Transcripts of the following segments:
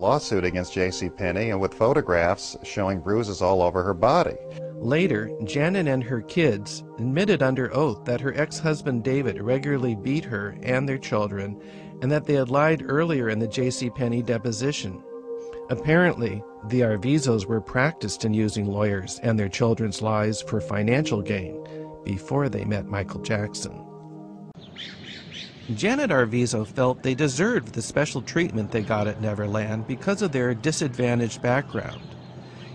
lawsuit against JCPenney and with photographs showing bruises all over her body. Later, Janet and her kids admitted under oath that her ex-husband David regularly beat her and their children, and that they had lied earlier in the JCPenney deposition. Apparently, the Arvizos were practiced in using lawyers and their children's lies for financial gain before they met Michael Jackson. Janet Arvizo felt they deserved the special treatment they got at Neverland because of their disadvantaged background.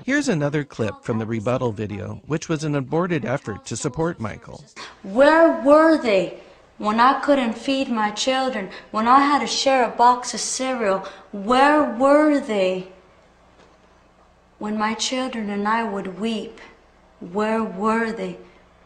Here's another clip from the rebuttal video, which was an aborted effort to support Michael. Where were they when I couldn't feed my children, when I had to share a box of cereal? Where were they when my children and I would weep? Where were they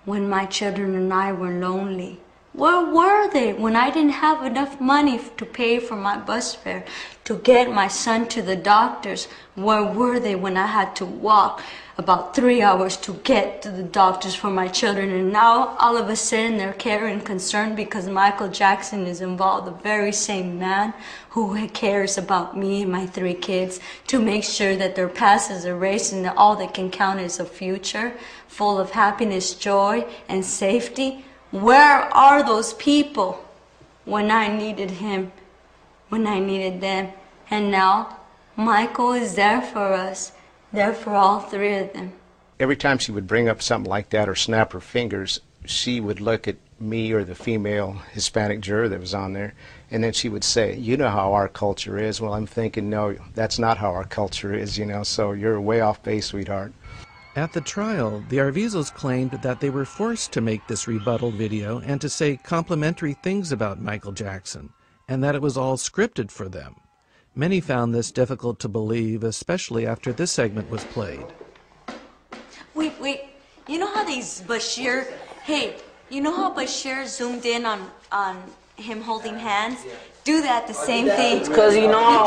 when my children and I were lonely? Where were they when I didn't have enough money to pay for my bus fare, to get my son to the doctors? Where were they when I had to walk about 3 hours to get to the doctors for my children? And now, all of a sudden, they're caring and concerned because Michael Jackson is involved, the very same man who cares about me and my 3 kids, to make sure that their past is erased and that all they can count is a future full of happiness, joy, and safety. Where are those people when I needed him, when I needed them? And now, Michael is there for us, there for all 3 of them. Every time she would bring up something like that or snap her fingers, she would look at me or the female Hispanic juror that was on there, and then she would say, "You know how our culture is." Well, I'm thinking, no, that's not how our culture is, you know, so you're way off base, sweetheart. At the trial, the Arvizos claimed that they were forced to make this rebuttal video and to say complimentary things about Michael Jackson, and that it was all scripted for them. Many found this difficult to believe, especially after this segment was played. Wait, you know how these Bashir, you know how Bashir zoomed in on him holding hands? Do that the same thing. Because you know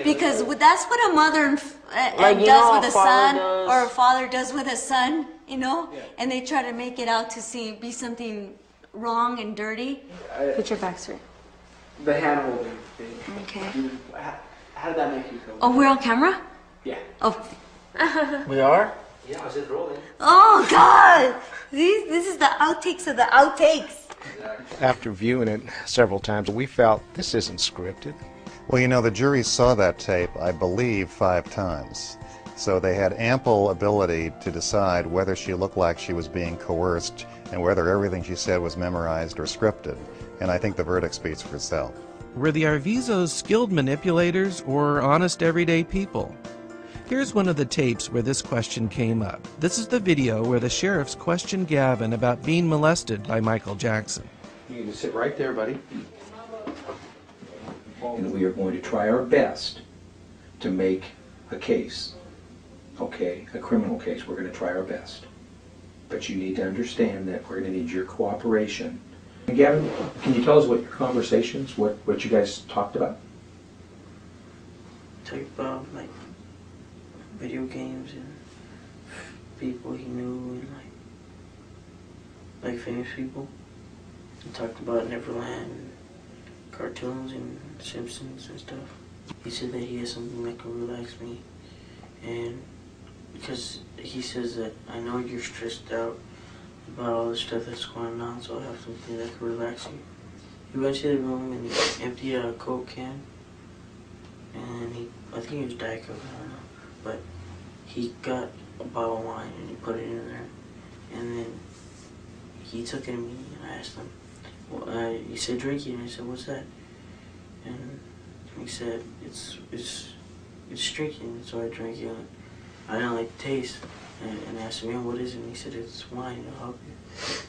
because that's what a mother does with a son, or a father does with a son, you know? Yeah. And they try to make it out to be something wrong and dirty. Put your back straight. The hand holding thing. Okay. How did that make you feel? Oh, we're on camera? Yeah. Oh. We are? Yeah, I was just rolling. Oh, God! This is the outtakes of the outtakes. After viewing it several times, we felt this isn't scripted. Well, you know, the jury saw that tape, I believe, 5 times. So they had ample ability to decide whether she looked like she was being coerced and whether everything she said was memorized or scripted. And I think the verdict speaks for itself. Were the Arvizos skilled manipulators or honest everyday people? Here's one of the tapes where this question came up. This is the video where the sheriffs questioned Gavin about being molested by Michael Jackson. You can sit right there, buddy. And we are going to try our best to make a case, okay, a criminal case. We're going to try our best. But you need to understand that we're going to need your cooperation. And Gavin, can you tell us what your conversations, what you guys talked about? Talked about, like, video games and people he knew and like famous people. He talked about Neverland and cartoons and Simpsons and stuff. He said that he has something that can relax me, and because he says that I know you're stressed out about all the stuff that's going on, so I have something that can relax you. He went to the room and he emptied a Coke can, and I think it was Diet Coke, I don't know. But he got a bottle of wine and he put it in there, and then he took it to me and I asked him, well, he said drink it, and I said, what's that? And he said, it's drinking, so I drank it. And I didn't like the taste, and I asked him, man, what is it? And he said, it's wine, it'll help you.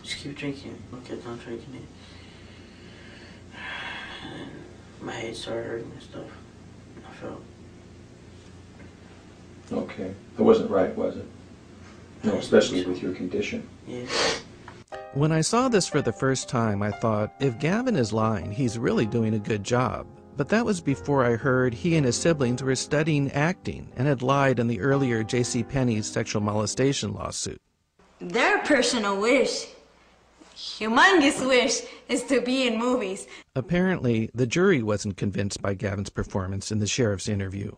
Just keep drinking it. I kept on drinking it. And my head started hurting and stuff. I felt. Okay. That wasn't right, was it? No, especially with your condition. Yeah. When I saw this for the first time, I thought, if Gavin is lying, he's really doing a good job. But that was before I heard he and his siblings were studying acting and had lied in the earlier JCPenney's sexual molestation lawsuit. Their personal wish humongous wish is to be in movies. Apparently, the jury wasn't convinced by Gavin's performance in the sheriff's interview.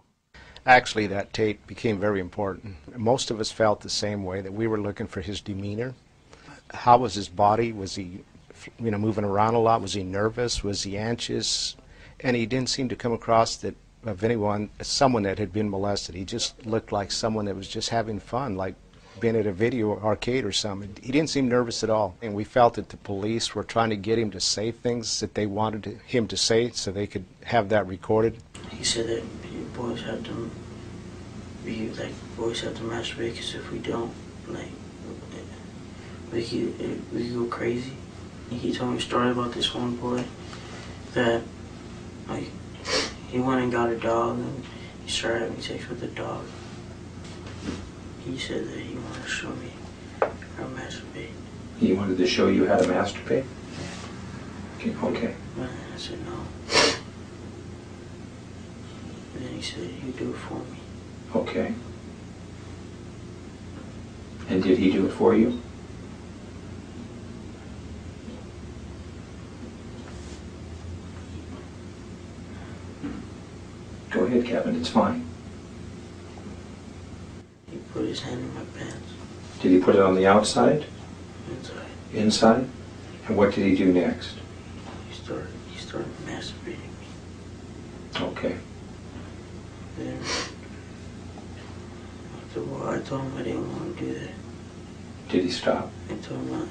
Actually, that tape became very important. Most of us felt the same way, that we were looking for his demeanor. How was his body? Was he, moving around a lot? Was he nervous? Was he anxious? And he didn't seem to come across that of someone that had been molested. He just looked like someone that was just having fun, like being at a video arcade or something. He didn't seem nervous at all. And we felt that the police were trying to get him to say things that they wanted him to say so they could have that recorded. He said that boys have to masturbate, because if we don't, we go crazy. He told me a story about this one boy that, he went and got a dog and he started having sex with the dog. He said that he wanted to show me how to masturbate. He wanted to show you how to masturbate? Okay. And I said no. And then he said, you do it for me. Okay. And did he do it for you? Go ahead, Kevin, it's fine. He put his hand in my pants. Did he put it on the outside? Inside. Inside? And what did he do next? He started masturbating me. Okay. Then I told him I didn't want to do that. Did he stop? I told him not.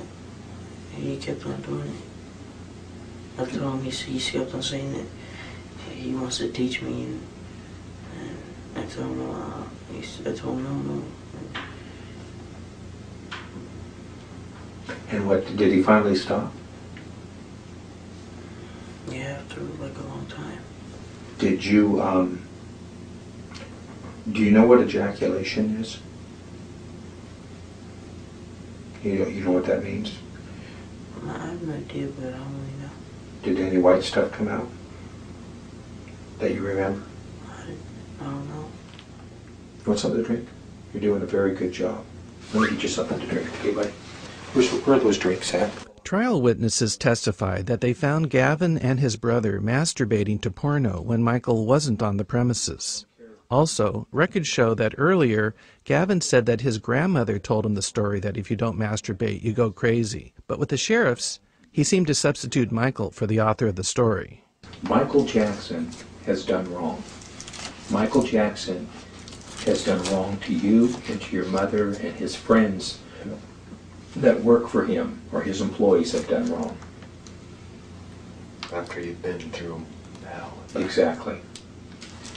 He kept on doing it. I told him he kept on saying that he wants to teach me, and I told him no. And what, did he finally stop? Yeah, after like a long time. Did you, do you know what ejaculation is? You know what that means? I have no idea, but I don't really know. Did any white stuff come out that you remember? I don't know. You want something to drink? You're doing a very good job. Let me get you something to drink, okay, buddy? Where are those drinks at? Trial witnesses testified that they found Gavin and his brother masturbating to porno when Michael wasn't on the premises. Also, records show that earlier, Gavin said that his grandmother told him the story that if you don't masturbate, you go crazy. But with the sheriffs, he seemed to substitute Michael for the author of the story. Michael Jackson has done wrong. Michael Jackson has done wrong to you and to your mother, and his friends that work for him, or his employees, have done wrong. After you've been through hell. Exactly.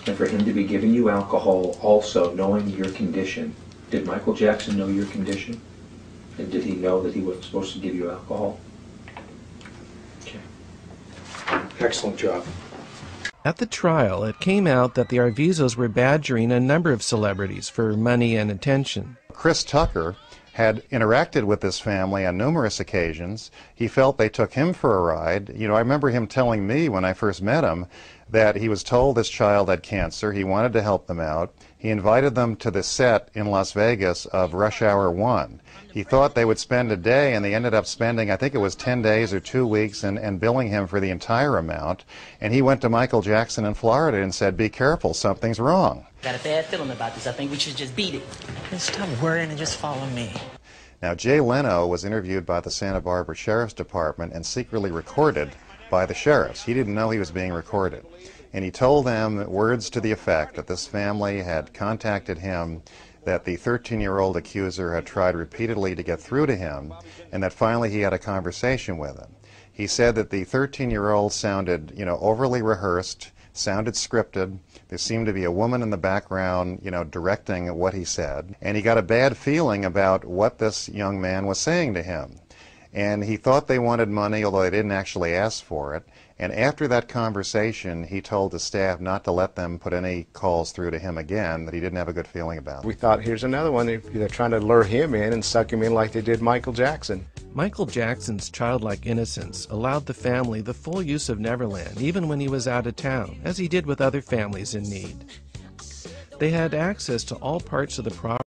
And for him to be giving you alcohol, also knowing your condition. Did Michael Jackson know your condition? And did he know that he wasn't supposed to give you alcohol? Okay. Excellent job. At the trial, it came out that the Arvizos were badgering a number of celebrities for money and attention. Chris Tucker had interacted with this family on numerous occasions. He felt they took him for a ride. I remember him telling me when I first met him that he was told this child had cancer. He wanted to help them out. He invited them to the set in Las Vegas of Rush Hour 1. He thought they would spend a day, and they ended up spending, I think it was 10 days or 2 weeks, and billing him for the entire amount. And he went to Michael Jackson in Florida and said, "Be careful, something's wrong." Got a bad feeling about this. I think we should just beat it. Just stop worrying and just follow me. Now, Jay Leno was interviewed by the Santa Barbara Sheriff's Department and secretly recorded by the sheriffs. He didn't know he was being recorded. And he told them words to the effect that this family had contacted him, that the 13-year-old accuser had tried repeatedly to get through to him, and that finally he had a conversation with him. He said that the 13-year-old sounded, overly rehearsed, sounded scripted. There seemed to be a woman in the background, directing what he said. And he got a bad feeling about what this young man was saying to him. And he thought they wanted money, although they didn't actually ask for it. And after that conversation, he told the staff not to let them put any calls through to him again, that he didn't have a good feeling about. We thought, here's another one. They're trying to lure him in and suck him in like they did Michael Jackson. Michael Jackson's childlike innocence allowed the family the full use of Neverland, even when he was out of town, as he did with other families in need. They had access to all parts of the property.